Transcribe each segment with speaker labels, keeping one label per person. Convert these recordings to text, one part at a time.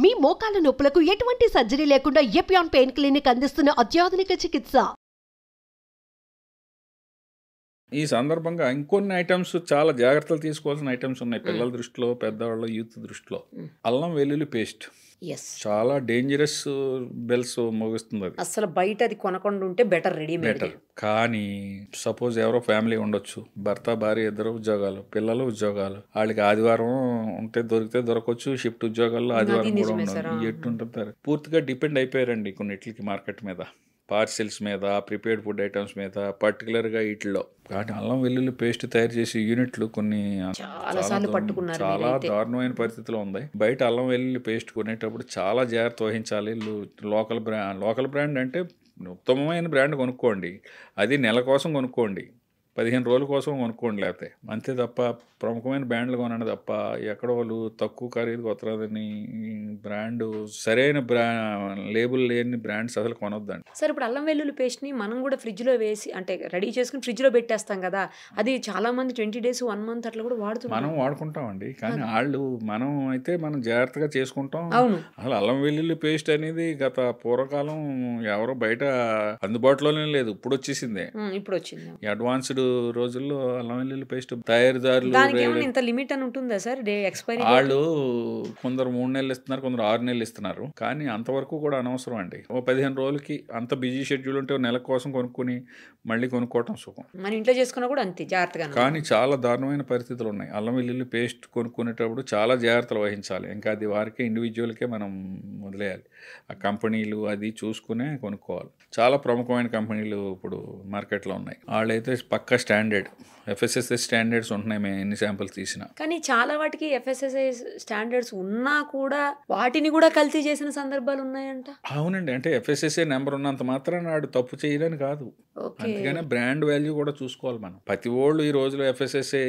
Speaker 1: మీ మోకాల నొప్పులకు ఎటువంటి సర్జరీ లేకుండా ఎపియాన్ పెయిన్ క్లినిక్ అందిస్తున్న అత్యాధునిక చికిత్స.
Speaker 2: ఈ సందర్భంగా ఇంకొన్ని ఐటమ్స్ చాలా జాగ్రత్తలు తీసుకోవాల్సిన ఐటమ్స్ ఉన్నాయి పిల్లల దృష్టిలో, పెద్దవాళ్ళ యూత్ దృష్టిలో. అల్లం వెల్లుల్లి పేస్ట్ చాలా డేంజరస్ బెల్స్ మోగిస్తుంది. అది
Speaker 3: అసలు బయట అది కొనకుండా ఉంటే బెటర్,
Speaker 2: బెటర్. కానీ సపోజ్ ఎవరో ఫ్యామిలీ ఉండొచ్చు, భర్త భార్య ఇద్దరు ఉద్యోగాలు, పిల్లలు ఉద్యోగాలు, వాళ్ళకి ఆదివారం ఉంటే దొరికితే దొరకవచ్చు, షిఫ్ట్ ఉద్యోగాల్లో ఆదివారం కూడా ఉండదు. ఎట్టుంటారు, పూర్తిగా డిపెండ్ అయిపోయారండి కొన్నిట్లకి మార్కెట్ మీద, పార్సిల్స్ మీద, ప్రిపేర్డ్ ఫుడ్ ఐటమ్స్ మీద, పర్టికులర్గా వీటిలో. కానీ అల్లం వెల్లుల్లి పేస్ట్ తయారు చేసే యూనిట్లు కొన్ని చాలా దారుణమైన పరిస్థితిలో ఉంది. బయట అల్లం వెల్లుల్లి పేస్ట్ కొనేటప్పుడు చాలా జాగ్రత్త వహించాలి. లోకల్ బ్రాండ్ అంటే ఉత్తమమైన బ్రాండ్ కొనుక్కోండి, అది నెల కోసం కొనుక్కోండి, 15 రోజుల కోసం కొనుక్కోండి, లేకపోతే అంతే తప్ప ప్రముఖమైన బ్రాండ్లు కొనండి తప్ప ఎక్కడ వాళ్ళు తక్కువ ఖరీదు కొత్తదని బ్రాండ్ సరైన లేబుల్ లేని బ్రాండ్స్ అసలు కొనొద్దండి.
Speaker 3: సార్ ఇప్పుడు అల్లం వెల్లుల్లి పేస్ట్ని మనం కూడా ఫ్రిడ్జ్లో వేసి అంటే రెడీ చేసుకుని ఫ్రిడ్జ్లో పెట్టేస్తాం కదా, అది చాలా మంది 20 days 1 month అట్లా కూడా వాడుతున్నాం.
Speaker 2: మనం వాడుకుంటామండి, కానీ మనం అయితే మనం జాగ్రత్తగా చేసుకుంటాం. అసలు అల్లం వెల్లుల్లి పేస్ట్ అనేది గత పూర్వకాలం ఎవరో బయట అందుబాటులోనే లేదు, ఇప్పుడు వచ్చేసింది.
Speaker 3: ఇప్పుడు వచ్చింది
Speaker 2: అడ్వాన్స్డ్ రోజుల్లో అల్లం వెల్లుల్లి పేస్ట్ తయారీదారులు
Speaker 3: ఇంత లిమిట్ అని ఉంటుందా సార్ ఎక్స్పైరీ?
Speaker 2: వాళ్ళు కొందరు 3 నెలలు ఇస్తున్నారు, కొందరు 6 నెలలు ఇస్తున్నారు. కానీ అంతవరకు కూడా అనవసరం అండి. 15 రోజులకి అంత బిజీ షెడ్యూల్ ఉంటే నెల కోసం కొనుక్కొని మళ్ళీ కొనుక్కోవటం సుఖం.
Speaker 3: మన ఇంట్లో చేసుకున్నా కూడా అంతే జాగ్రత్తగా.
Speaker 2: కానీ చాలా దారుణమైన పరిస్థితులు ఉన్నాయి. అల్లం వెల్లుల్లి పేస్ట్ కొనుక్కునేటప్పుడు చాలా జాగ్రత్తలు వహించాలి. ఇంకా అది వారికే ఇండివిజువల్కే మనం వదిలేయాలి. ఆ కంపెనీలు అది చూసుకునే కొనుక్కోవాలి. చాలా ప్రముఖమైన కంపెనీలు ఇప్పుడు మార్కెట్లో ఉన్నాయి. వాళ్ళైతే పక్కా స్టాండర్డ్ FSSAI స్టాండర్డ్స్ ఉంటున్నాయి, మేము ఎన్ని శాంపిల్స్ తీసినా.
Speaker 3: కానీ చాలా వాటికి FSSAI స్టాండర్డ్స్ ఉన్నా కూడా వాటిని కూడా కల్తీ చేసిన సందర్భాలు ఉన్నాయంట.
Speaker 2: అవునండి, అంటే FSSAI నెంబర్ ఉన్నంత మాత్రం నాడు తప్పు చేయడానికి కాదు, అందుకనే బ్రాండ్ వాల్యూ కూడా చూసుకోవాలి మనం. ప్రతి వాళ్ళు ఈ రోజులో FSSAI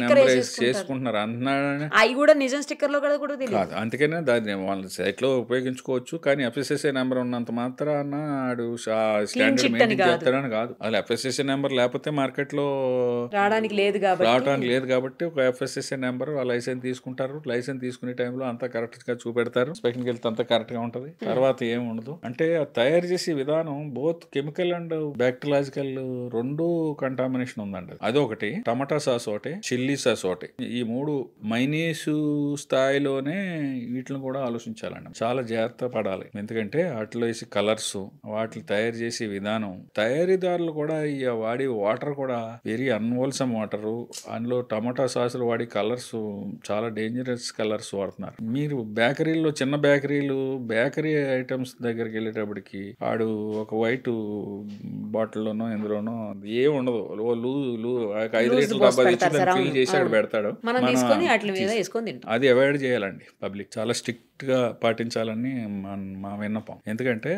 Speaker 2: నెంబర్ చేసుకుంటున్నారు అంటున్నాడు,
Speaker 3: అవి కూడా నిజం స్టిక్కర్ లో కూడా
Speaker 2: కాదు. అందుకనే దాన్ని వాళ్ళ సైట్ లో ఉపయోగించుకోవచ్చు, కానీ FSSAI నెంబర్ ఉన్నంత మాత్రాన స్టాండర్డ్ మెయింటైన్ చేస్తాడని కాదు. అసలు FSSAI నెంబర్ లేకపోతే మార్కెట్ లో
Speaker 3: రావడానికి లేదు
Speaker 2: కాబట్టి ఒక FSSAI నెంబర్ లైసెన్స్ తీసుకుంటారు. లైసెన్స్ తీసుకునే టైంలో అంతా కరెక్ట్ గా చూపెడతారు, ఇన్స్పెక్షన్కి వెళ్తే అంతా కరెక్ట్ గా ఉంటది. తర్వాత ఏం ఉండదు. అంటే తయారు చేసే విధానం బోత్ కెమికల్ అండ్ బ్యాక్టీరియాలజికల్ రెండు కంటామినేషన్ ఉందండి. అదొకటి, టమాటా సాస్ ఒకటి, చిల్లీ సాస్ ఒకటి, ఈ 3 మైనీస్ స్థాయిలోనే వీటిని కూడా ఆలోచించాలండి. చాలా జాగ్రత్త పడాలి, ఎందుకంటే వాటిలో వేసి కలర్స్, వాటిని తయారు చేసే విధానం, తయారీదారులు కూడా వాడి వాటర్ కూడా వెరీ అన్హోల్సమ్ వాటరు, అందులో టమాటా సాసులు వాడి కలర్స్ చాలా డేంజరస్ కలర్స్ వాడుతున్నారు. మీరు బేకరీలో, చిన్న బేకరీ ఐటమ్స్ దగ్గరికి వెళ్ళేటప్పటికి వాడు ఒక వైట్ బాటిల్లోనో ఎందులోనో ఏం ఉండదు, 5 లీటర్ల డబ్బా తెచ్చి దాన్ని ఫిల్ చేసి అక్కడ పెడతాడు. అది అవాయిడ్ చేయాలండి. పబ్లిక్ చాలా స్ట్రిక్ట్ గా పాటించాలని మా విన్నపం. ఎందుకంటే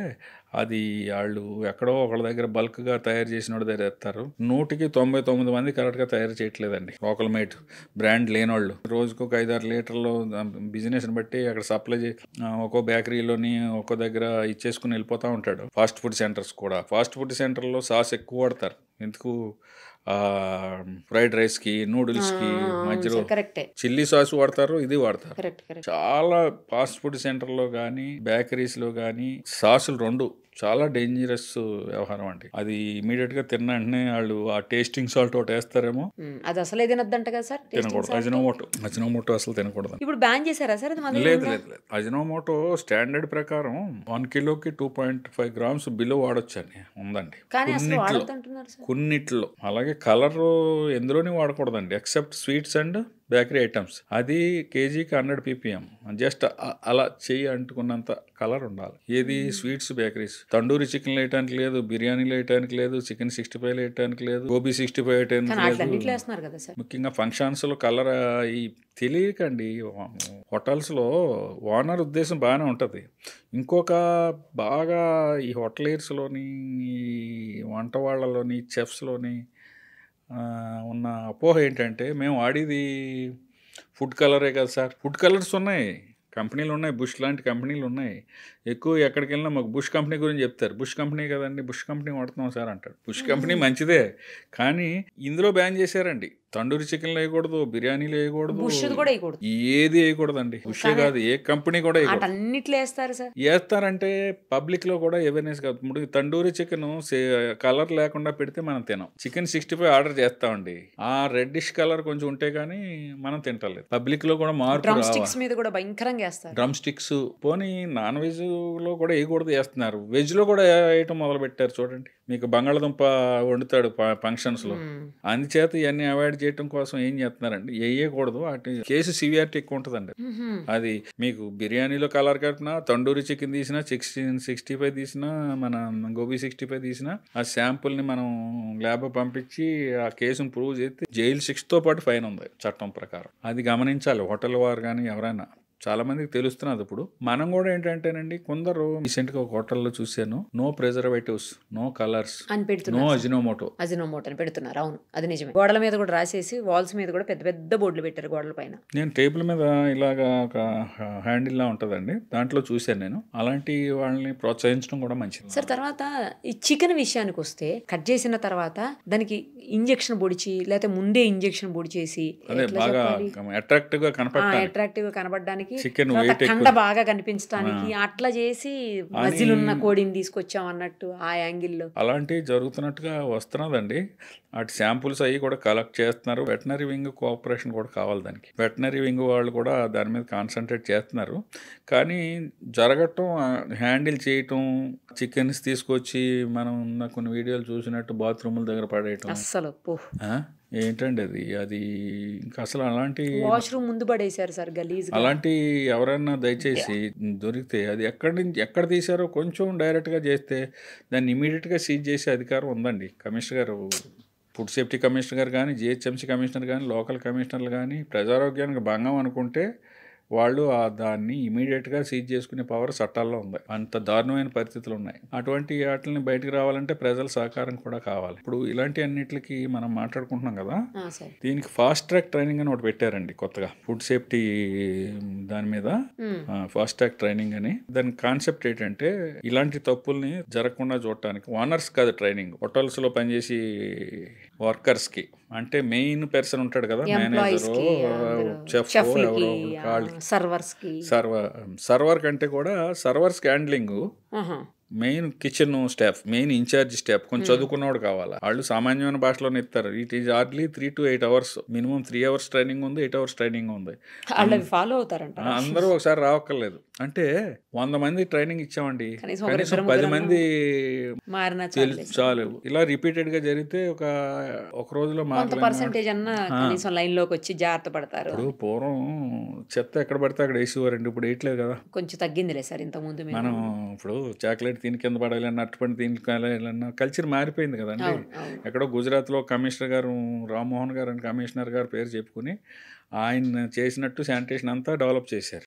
Speaker 2: అది వాళ్ళు ఎక్కడో ఒకళ్ళ దగ్గర బల్క్ గా తయారు చేసిన వాడి దగ్గర ఎత్తారు. 100కి 99 మంది కరెక్ట్ గా తయారు చేయట్లేదండి. లోకల్ మేడ్ బ్రాండ్ లేని వాళ్ళు రోజుకు ఒక 5-6 లీటర్లు బిజినెస్ బట్టి అక్కడ సప్లై ఒక్కో బేకరీలోని ఒక్కో దగ్గర ఇచ్చేసుకుని వెళ్ళిపోతా ఉంటాడు. ఫాస్ట్ ఫుడ్ సెంటర్స్ కూడా, ఫాస్ట్ ఫుడ్ సెంటర్లో సాస్ ఎక్కువ వాడతారు. ఎందుకు, ఫ్రైడ్ రైస్ కి, నూడిల్స్ కి మధ్యలో చిల్లీ సాస్ వాడతారు, ఇది వాడతారు. చాలా ఫాస్ట్ ఫుడ్ సెంటర్ లో గానీ బేకరీస్ లో గానీ సాసులు రెండు చాలా డేంజరస్ వ్యవహారం అండి. అది ఇమీడియట్ గా తిన్న వెంటనే వాళ్ళు ఆ టేస్టింగ్ సాల్ట్ ఒకటి వేస్తారేమో,
Speaker 3: అది అసలే తినొద్దంట కదా సార్.
Speaker 2: తినకూడదు. అజినోమోటో అసలు తినకూడదు.
Speaker 3: ఇప్పుడు బ్యాన్ చేశారా సార్?
Speaker 2: లేదు. అజినోమోటో స్టాండర్డ్ ప్రకారం 1 కిలోకి 2.5 grams బిలో వాడొచ్చు అని ఉందండి కొన్నిట్లో. అలాగే కలర్ ఎందులోని వాడకూడదండి except sweets and bakery items. అది కేజీకి 100 ppm. జస్ట్ అలా చెయ్యి అంటుకున్నంత కలర్ ఉండాలి. ఏది స్వీట్స్, బేకరీస్. తండూరి చికెన్ వేయటానికి లేదు, బిర్యానీలు వేయటానికి లేదు, చికెన్ 65 వేయటానికి లేదు, గోబీ 65 వేయటానికి లేదు. ముఖ్యంగా ఫంక్షన్స్ లో కలర్ ఈ తెలియకండి. హోటల్స్ లో ఓనర్ ఉద్దేశం బాగానే ఉంటది. ఇంకొక బాగా ఈ హోటలియర్స్లోని, ఈ వంట వాళ్ళలోని, చెఫ్స్లోని ఉన్న అపోహ ఏంటంటే మేము వాడేది ఫుడ్ కలరే కదా సార్. ఫుడ్ కలర్స్ ఉన్నాయి, కంపెనీలు ఉన్నాయి, బుష్ లాంటి కంపెనీలు ఉన్నాయి. ఎక్కువ ఎక్కడికి వెళ్ళినా మాకు బుష్ కంపెనీ గురించి చెప్తారు. బుష్ కంపెనీ కదండి, బుష్ కంపెనీ వాడుతున్నాం సార్ అంటాడు. బుష్ కంపెనీ మంచిదే, కానీ ఇందులో బ్యాన్ చేశారండి. తండూరి చికెన్లు వేయకూడదు, బిర్యానీలు వేయకూడదు,
Speaker 3: బుష్ది కూడా వేయకూడదు,
Speaker 2: ఏది వేయకూడదండి. బుషే కాదు, ఏ కంపెనీ కూడా వేయకూడదు.
Speaker 3: అన్నిట్లో వేస్తారు సార్.
Speaker 2: వేస్తారంటే పబ్లిక్ లో కూడా అవేర్నెస్ కాదు. ఇప్పుడు తండూరి చికెన్ కలర్ లేకుండా పెడితే మనం తినాం. చికెన్ 65 ఆర్డర్ చేస్తామండి, ఆ రెడ్డిష్ కలర్ కొంచెం ఉంటే గానీ మనం తింటలేదు. పబ్లిక్ లో కూడా మార్పు
Speaker 3: డ్రమ్
Speaker 2: రావాలి.
Speaker 3: స్టిక్స్ మీద కూడా భయంకరంగా వేస్తారు.
Speaker 2: డ్రమ్ స్టిక్స్ పోనీ నాన్ వెజ్ లో కూడా వేయకూడదు, వేస్తున్నారు. వెజ్ లో కూడా వేయటం మొదలు పెట్టారు చూడండి. మీకు బంగాళదుంప వండుతాడు ఫంక్షన్స్ లో, అందుచేత ఇవన్నీ అవాయిడ్ చేయడం కోసం ఏం చేస్తున్నారండి, వేయకూడదు. అటు కేసు సివియారిటీ ఎక్కువ ఉంటుందండి. అది మీకు బిర్యానీలో కలర్ కట్టినా, తండూరి చికెన్ తీసినా, 65 తీసినా, మన గోబీ 65 తీసినా, ఆ శాంపుల్ ని మనం ల్యాబ్ పంపించి ఆ కేసును ప్రూవ్ చేస్తే జైలు 6తో పాటు ఫైన్ ఉంది చట్టం ప్రకారం. అది గమనించాలి హోటల్ వారు కానీ ఎవరైనా. చాలా మందికి తెలుస్తున్నది. ఇప్పుడు మనం కూడా ఏంటంటేనండి, కొందరు రీసెంట్ గా ఒక హోటల్లో చూశాను, నో ప్రిజర్వేటివ్స్, నో కలర్స్
Speaker 3: అని
Speaker 2: నో
Speaker 3: పెడుతున్నారు.
Speaker 2: అజినోమోటో
Speaker 3: అని పెడుతున్నారు. అవును, అది నిజమే. గోడల మీద కూడా రాసేసి, వాల్స్ మీద కూడా పెద్ద పెద్ద బోర్డులు పెట్టారు గోడల పైన.
Speaker 2: నేను టేబుల్ మీద ఇలాగా ఒక హ్యాండిల్ లా ఉంటుందండి, దాంట్లో చూశాను నేను. అలాంటి వాళ్ళని ప్రోత్సహించడం కూడా మంచిది.
Speaker 3: సార్ తర్వాత ఈ చికెన్ విషయానికి వస్తే, కట్ చేసిన తర్వాత దానికి ఇంజెక్షన్ పొడిచి, లేకపోతే ముందే ఇంజెక్షన్ పొడిచేసి
Speaker 2: అదే బాగా అట్రాక్టివ్ గా కనపడటానికి,
Speaker 3: అట్రాక్టివ్ గా కనబడడానికి,
Speaker 2: చికెన్
Speaker 3: తర్వాత
Speaker 2: వెయిట్
Speaker 3: కండ బాగా కనిపించడానికి అట్లా చేసి మజిలున్న కోడిని తీసుకొచ్చాం అన్నట్టు ఆ యాంగిల్లో
Speaker 2: అలాంటివి జరుగుతున్నట్టుగా వస్తున్నదండి. అటు శాంపుల్స్ అవి కూడా కలెక్ట్ చేస్తున్నారు. వెటనరీ వింగ్ కోఆపరేషన్ కూడా కావాలి దానికి. వెటనరీ వింగ్ వాళ్ళు కూడా దాని మీద కాన్సన్ట్రేట్ చేస్తున్నారు. కానీ జరగటం, హ్యాండిల్ చేయటం, చికెన్స్ తీసుకొచ్చి మనం కొన్ని వీడియోలు చూసినట్టు బాత్రూముల దగ్గర పడేయటం,
Speaker 3: అస్సలు
Speaker 2: ఏంటండి అది ఇంకా అసలు అలాంటి
Speaker 3: వాష్రూమ్ ముందు పడేశారు సార్ గలీజ్.
Speaker 2: అలాంటి ఎవరైనా దయచేసి దొరికితే అది ఎక్కడ తీశారో కొంచెం డైరెక్ట్గా చేస్తే దాన్ని ఇమీడియట్గా సీజ్ చేసే అధికారం ఉందండి. కమిషనర్ గారు, ఫుడ్ సేఫ్టీ కమిషనర్ గారు కానీ, జిహెచ్ఎంసీ కమిషనర్ కానీ, లోకల్ కమిషనర్లు కానీ ప్రజారోగ్యానికి భంగం అనుకుంటే వాళ్ళు దాన్ని ఇమీడియట్గా సీజ్ చేసుకునే పవర్ చట్టాల్లో ఉంది. అంత దారుణమైన పరిస్థితులు ఉన్నాయి. అటువంటి వాటిని బయటకు రావాలంటే ప్రజల సహకారం కూడా కావాలి. ఇప్పుడు ఇలాంటి అన్నిటికి మనం మాట్లాడుకుంటున్నాం కదా, దీనికి ఫాస్ట్ ట్రాక్ ట్రైనింగ్ అని ఒకటి పెట్టారండి కొత్తగా, ఫుడ్ సేఫ్టీ దాని మీద ఫాస్ట్ ట్రాక్ ట్రైనింగ్ అని. దాని కాన్సెప్ట్ ఏంటంటే, ఇలాంటి తప్పుల్ని జరగకుండా చూడటానికి ఓనర్స్ కాదు ట్రైనింగ్, హోటల్స్ లో పనిచేసి వర్కర్స్ కి, అంటే మెయిన్ పర్సన్ ఉంటాడు కదా, మేనేజర్, చెఫ్, సర్వర్ కంటే కూడా servers handling, main kitchen staff, main incharge staff కొంచెం చదువుకున్నవాడు కావాలి. వాళ్ళు సామాన్యమైన భాషలోనే ఇస్తారు. It is hardly 3 to 8 hours, minimum 3 hours training ఉంది, 8 hours ట్రైనింగ్ ఉంది.
Speaker 3: ఫాలో అవుతారంట.
Speaker 2: అందరూ ఒకసారి రావక్కర్లేదు. అంటే 100 మంది ట్రైనింగ్ ఇచ్చామండి, కనీసం 10 మంది చాలు. ఇలా రిపీటెడ్ గా జరిగితే ఒక రోజులో
Speaker 3: పర్సెంటేజ్ అన్న కనీసం లైన్ లోకి వచ్చి జాగ్రత్త పడతారు.
Speaker 2: ఇప్పుడు పూర్వం చెత్త ఎక్కడ పడితే అక్కడ వేసేవారండి, ఇప్పుడు వేయట్లేదు కదా.
Speaker 3: కొంచెం తగ్గిందిలే సార్ ఇంత ముందు.
Speaker 2: మనం ఇప్పుడు చాక్లెట్ దీని కింద పడాలన్నా, అట్టుపండి దీనికి పడాలన్నా కల్చర్ మారిపోయింది కదండి. ఎక్కడో గుజరాత్లో కమిషనర్ గారు, రామ్మోహన్ గారు అని కమిషనర్ గారు పేరు చెప్పుకుని ఆయన చేసినట్టు శానిటేషన్ అంతా డెవలప్ చేశారు.